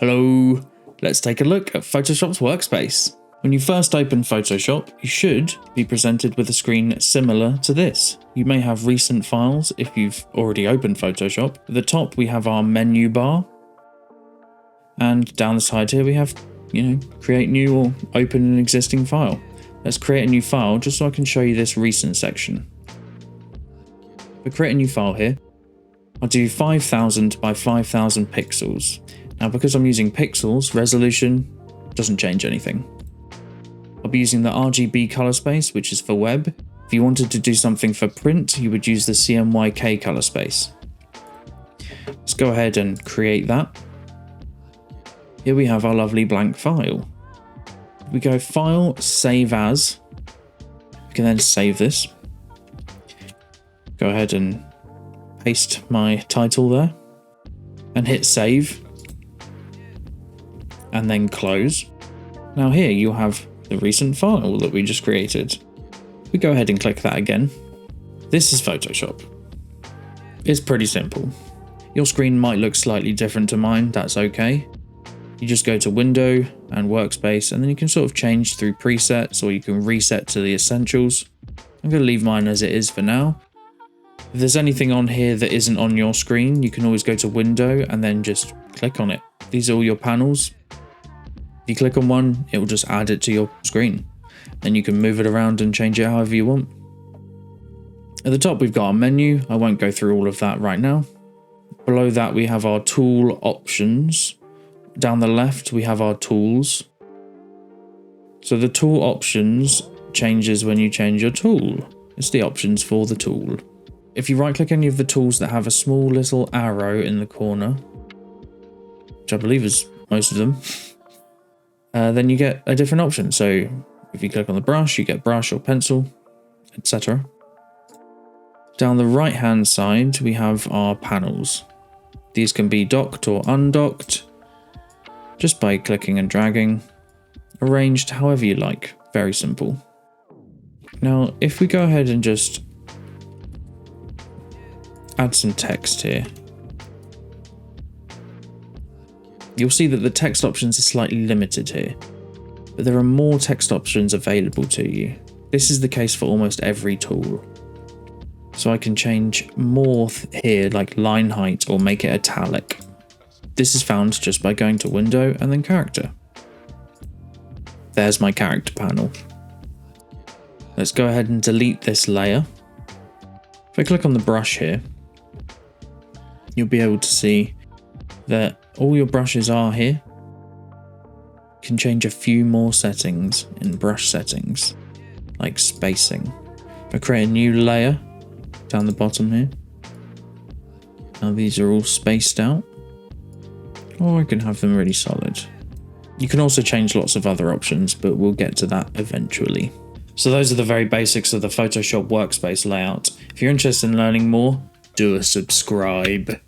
Hello, let's take a look at Photoshop's Workspace. When you first open Photoshop, you should be presented with a screen similar to this. You may have recent files if you've already opened Photoshop. At the top we have our menu bar, and down the side here we have, create new or open an existing file. Let's create a new file just so I can show you this recent section. For create a new file here, I'll do 5000 by 5000 pixels. Now because I'm using pixels, resolution doesn't change anything. I'll be using the RGB color space, which is for web. If you wanted to do something for print, you would use the CMYK color space. Let's go ahead and create that. Here we have our lovely blank file. We go File, Save As. We can then save this. Go ahead and paste my title there and hit save and then close. Now here you'll have the recent file that we just created. We go ahead and click that again. This is Photoshop. It's pretty simple. Your screen might look slightly different to mine, that's okay. You just go to Window and Workspace, and then you can sort of change through presets, or you can reset to the essentials. I'm going to leave mine as it is for now. If there's anything on here that isn't on your screen, you can always go to Window and then just click on it. These are all your panels. If you click on one, it will just add it to your screen. Then you can move it around and change it however you want. At the top we've got our menu. I won't go through all of that right now. Below that we have our tool options. Down the left we have our tools. So the tool options changes when you change your tool. It's the options for the tool. If you right click any of the tools that have a small little arrow in the corner, which I believe is most of them, then you get a different option. So if you click on the brush, you get brush or pencil, etc. Down the right hand side we have our panels. These can be docked or undocked just by clicking and dragging, arranged however you like. Very simple. Now if we go ahead and just add some text here, you'll see that the text options are slightly limited here, but there are more text options available to you. This is the case for almost every tool. So I can change more here, like line height, or make it italic. This is found just by going to Window and then Character. There's my character panel. Let's go ahead and delete this layer. If I click on the brush here, you'll be able to see that all your brushes are here. You can change a few more settings in brush settings, like spacing. If I create a new layer down the bottom here, now these are all spaced out, or I can have them really solid. You can also change lots of other options, but we'll get to that eventually. So those are the very basics of the Photoshop Workspace layout. If you're interested in learning more, do a subscribe.